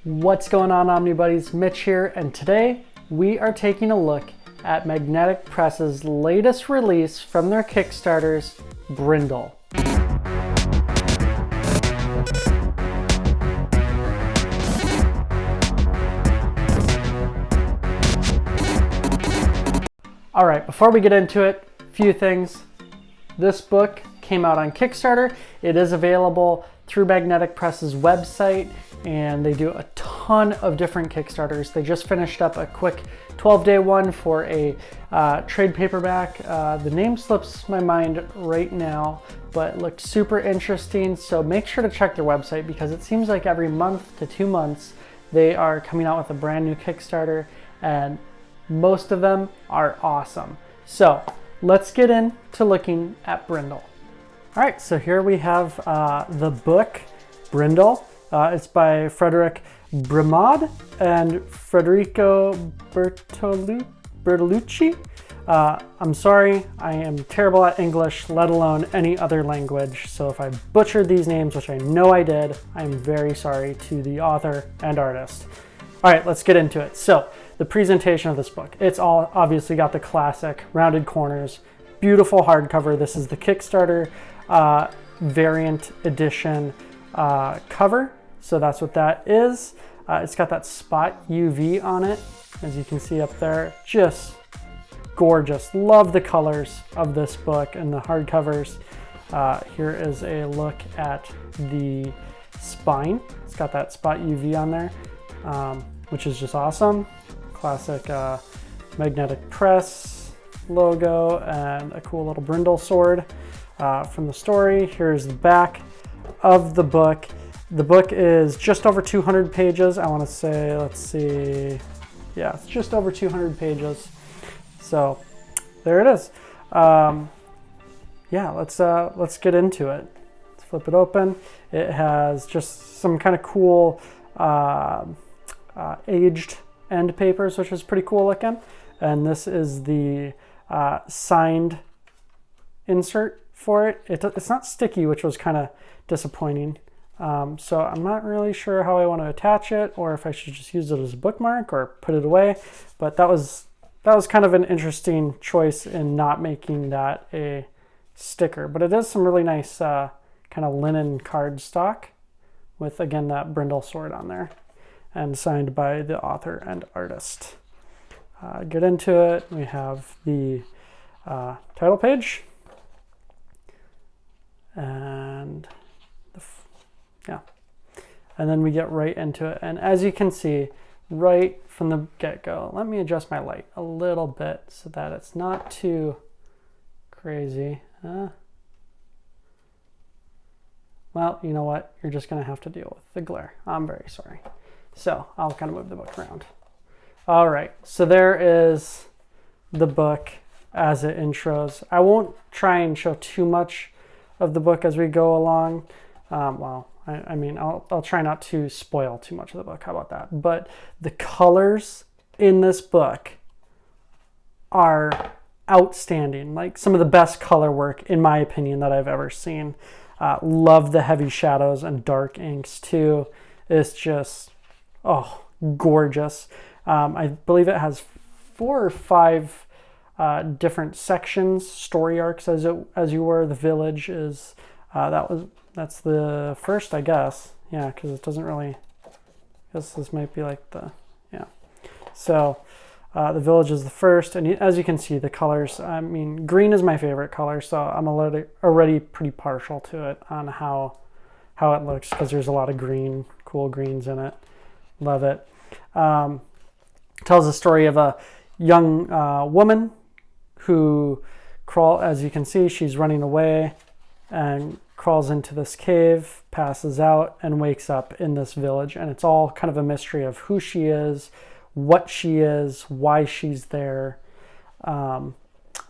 What's going on, Omnibuddies? Mitch here, and today we are taking a look at Magnetic Press's latest release from their Kickstarters, Brindille. All right, before we get into it, a few things. This book came out on Kickstarter. It is available through Magnetic Press's website, and they do a ton of different Kickstarters. They just finished up a quick 12-day one for a trade paperback. The name slips my mind right now, but it looked super interesting. So make sure to check their website because it seems like every month to 2 months, they are coming out with a brand new Kickstarter, and most of them are awesome. So let's get into looking at Brindille. All right, so here we have the book, Brindille. It's by Frederick Brrémaud and Federico Bertolucci. I'm sorry, I am terrible at English, let alone any other language. So if I butchered these names, which I know I did, I'm very sorry to the author and artist. All right, let's get into it. So the presentation of this book, it's all obviously got the classic rounded corners, beautiful hardcover. This is the Kickstarter variant edition cover. So that's what that is. It's got that spot UV on it, as you can see up there. Just gorgeous. Love the colors of this book and the hardcovers. Here is a look at the spine. It's got that spot UV on there, which is just awesome. Classic Magnetic Press logo and a cool little Brindille sword from the story. Here's the back of the book. The book is just over 200 pages. I want to say, let's see. Yeah, it's just over 200 pages. So there it is. Yeah, let's get into it. Let's flip it open. It has just some kind of cool aged end papers, which is pretty cool looking. And this is the signed insert for it. It's not sticky, which was kind of disappointing. So I'm not really sure how I want to attach it, or if I should just use it as a bookmark or put it away. But that was kind of an interesting choice in not making that a sticker. But it is some really nice kind of linen cardstock with, again, that Brindille sword on there, and signed by the author and artist. Get into it. We have the title page, and and then we get right into it. And as you can see right from the get-go, let me adjust my light a little bit so that it's not too crazy. Well, you know what? You're just going to have to deal with the glare. I'm very sorry. So I'll kind of move the book around. All right, so there is the book as it intros. I won't try and show too much of the book as we go along. I mean, I'll try not to spoil too much of the book. How about that? But the colors in this book are outstanding. Like some of the best color work, in my opinion, that I've ever seen. Love the heavy shadows and dark inks too. It's just, gorgeous. I believe it has 4 or 5 different sections, story arcs, as you were. The village is that's the first, I guess. Yeah, because it doesn't really. I guess this might be like the So the village is the first, and as you can see, the colors. I mean, green is my favorite color, so I'm already pretty partial to it on how it looks, because there's a lot of green, cool greens in it. Love it. Tells the story of a young woman who as you can see, she's running away and crawls into this cave, passes out, and wakes up in this village. And it's all kind of a mystery of who she is, what she is, why she's there,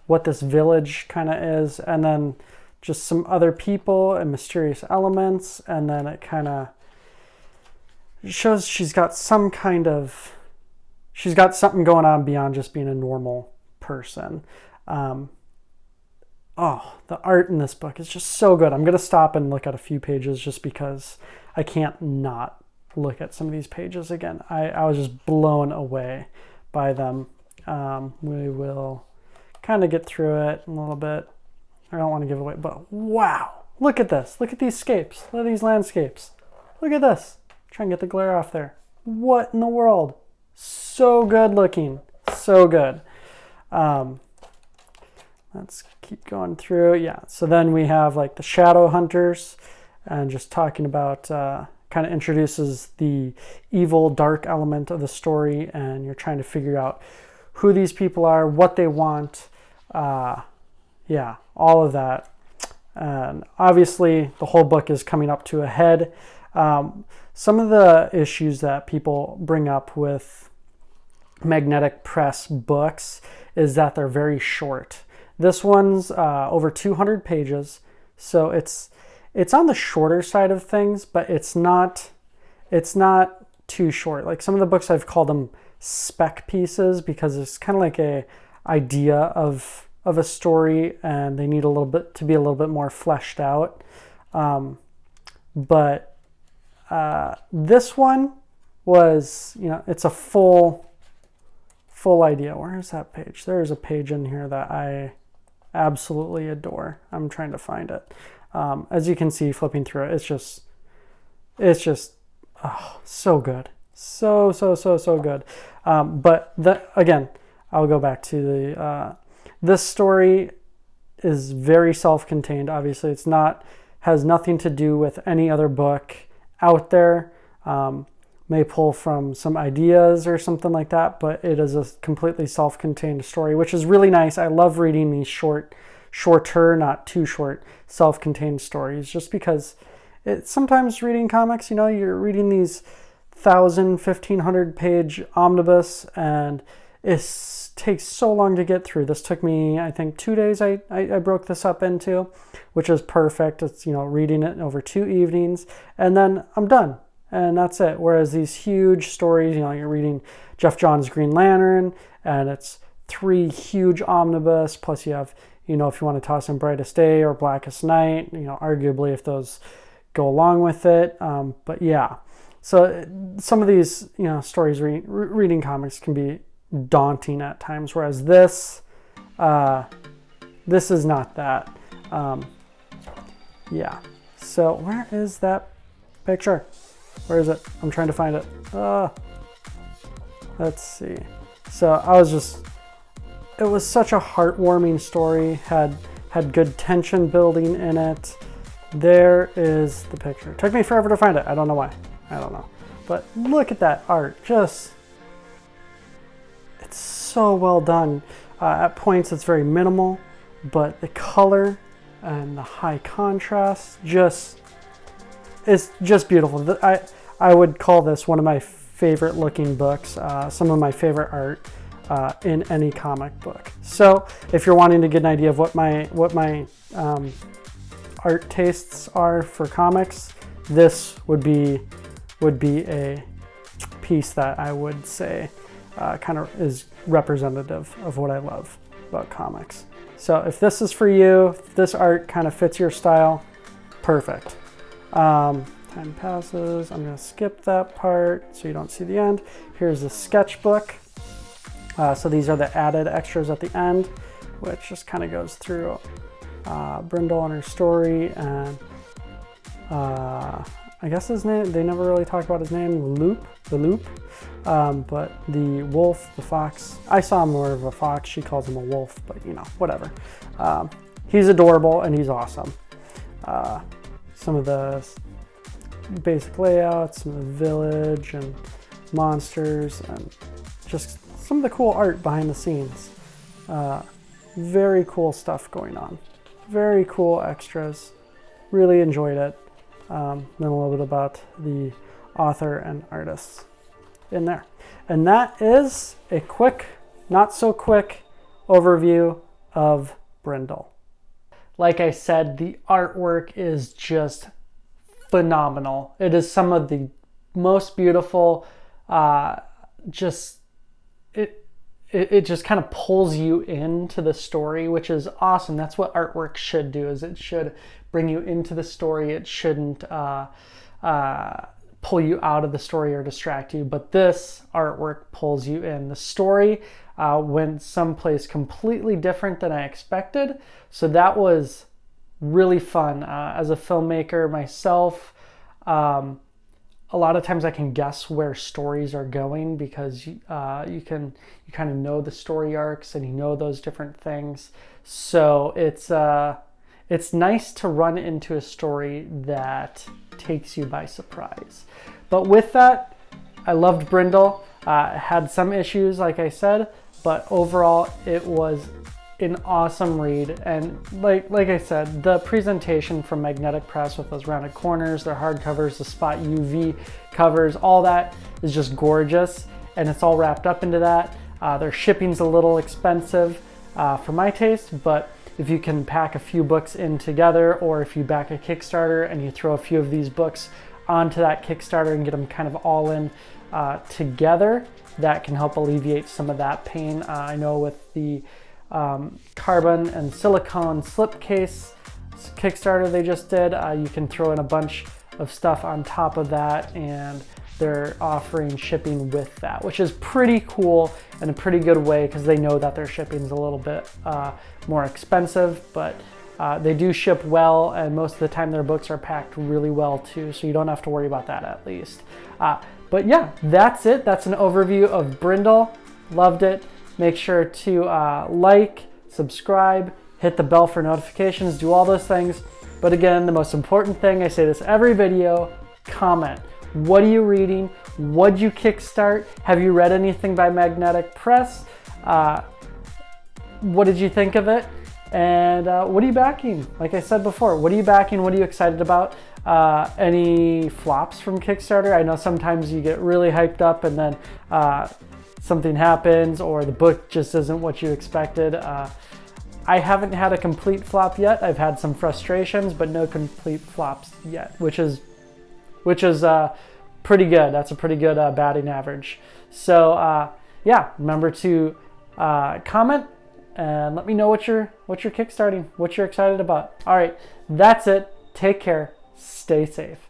what this village kind of is, and then just some other people and mysterious elements. And then it kind of shows she's got something going on beyond just being a normal person. The art in this book is just so good. I'm going to stop and look at a few pages just because I can't not look at some of these pages again. I was just blown away by them. We will kind of get through it a little bit. I don't want to give away, but wow, look at this. Look at these scapes. Look at these landscapes. Look at this. Try and get the glare off there. What in the world? So good looking. So good. Let's keep going through. Yeah, so then we have like the Shadowhunters, and just talking about, kind of introduces the evil, dark element of the story, and you're trying to figure out who these people are, what they want, yeah, all of that. And obviously the whole book is coming up to a head. Some of the issues that people bring up with magnetic press books is that they're very short. This one's over 200 pages, so it's on the shorter side of things, but it's not too short. Like some of the books, I've called them spec pieces because it's kind of like a idea of a story, and they need a little bit to be a little bit more fleshed out. But this one was, it's a full idea. Where is that page? There is a page in here that I absolutely adore. I'm trying to find it. As you can see, flipping through it, it's just so good. So good. But again, I'll go back to the, this story is very self-contained. Obviously, has nothing to do with any other book out there. May pull from some ideas or something like that, but it is a completely self-contained story, which is really nice. I love reading these shorter, not too short, self-contained stories, just because sometimes reading comics, you're reading these 1,000-1,500 page omnibus, and it takes so long to get through. This took me, I think, 2 days I broke this up into, which is perfect. It's, reading it over 2 evenings, and then I'm done. And that's it. Whereas these huge stories, you're reading Jeff Johns' Green Lantern, and it's 3 huge omnibus, plus you have, if you want to toss in Brightest Day or Blackest Night, arguably if those go along with it. But yeah, so some of these, stories, reading comics can be daunting at times, whereas this is not that. Yeah. So where is that picture? Where is it? I'm trying to find it. Let's see. So it was such a heartwarming story, had good tension building in it. There is the picture. It took me forever to find it. I don't know why. I don't know. But look at that art. It's so well done. At points it's very minimal, but the color and the high contrast it's just beautiful. I would call this one of my favorite looking books, some of my favorite art in any comic book. So if you're wanting to get an idea of what my art tastes are for comics, this would be a piece that I would say kind of is representative of what I love about comics. So if this is for you, if this art kind of fits your style, perfect. Time passes. I'm going to skip that part so you don't see the end. Here's the sketchbook. So these are the added extras at the end, which just kind of goes through Brindille and her story, and I guess his name, they never really talk about his name, the Loop. But the wolf, the fox, I saw him more of a fox. She calls him a wolf, but whatever. He's adorable and he's awesome. Some of the basic layouts, some of the village and monsters, and just some of the cool art behind the scenes. Very cool stuff going on. Very cool extras. Really enjoyed it. Then a little bit about the author and artists in there. And that is a quick, not so quick overview of Brindille. Like I said, the artwork is just phenomenal. It is some of the most beautiful, it just kind of pulls you into the story, which is awesome. That's what artwork should do, is it should bring you into the story. It shouldn't pull you out of the story or distract you, but this artwork pulls you in. The story went someplace completely different than I expected, so that was really fun. As a filmmaker myself, a lot of times I can guess where stories are going because you kind of know the story arcs and you know those different things. So it's nice to run into a story that takes you by surprise. But with that, I loved Brindille. Had some issues, like I said, but overall it was an awesome read. And like I said, the presentation from Magnetic Press with those rounded corners, their hardcovers, the spot UV covers, all that is just gorgeous, and it's all wrapped up into that. Their shipping's a little expensive for my taste, but if you can pack a few books in together, or if you back a Kickstarter and you throw a few of these books onto that Kickstarter and get them kind of all in together, that can help alleviate some of that pain. I know with the carbon and silicone slipcase Kickstarter they just did, you can throw in a bunch of stuff on top of that, and they're offering shipping with that, which is pretty cool and a pretty good way because they know that their shipping is a little bit more expensive, but they do ship well, and most of the time their books are packed really well too, so you don't have to worry about that at least. But yeah, that's it. That's an overview of Brindille. Loved it. Make sure to like, subscribe, hit the bell for notifications, do all those things. But again, the most important thing, I say this every video, comment. What are you reading? What'd you kickstart? Have you read anything by Magnetic Press? What did you think of it? And what are you backing? Like I said before, what are you backing? What are you excited about? Any flops from Kickstarter? I know sometimes you get really hyped up and then something happens or the book just isn't what you expected. I haven't had a complete flop yet. I've had some frustrations, but no complete flops yet, which is pretty good. That's a pretty good batting average. So yeah, remember to comment and let me know what you're kickstarting, what you're excited about. All right, that's it. Take care. Stay safe.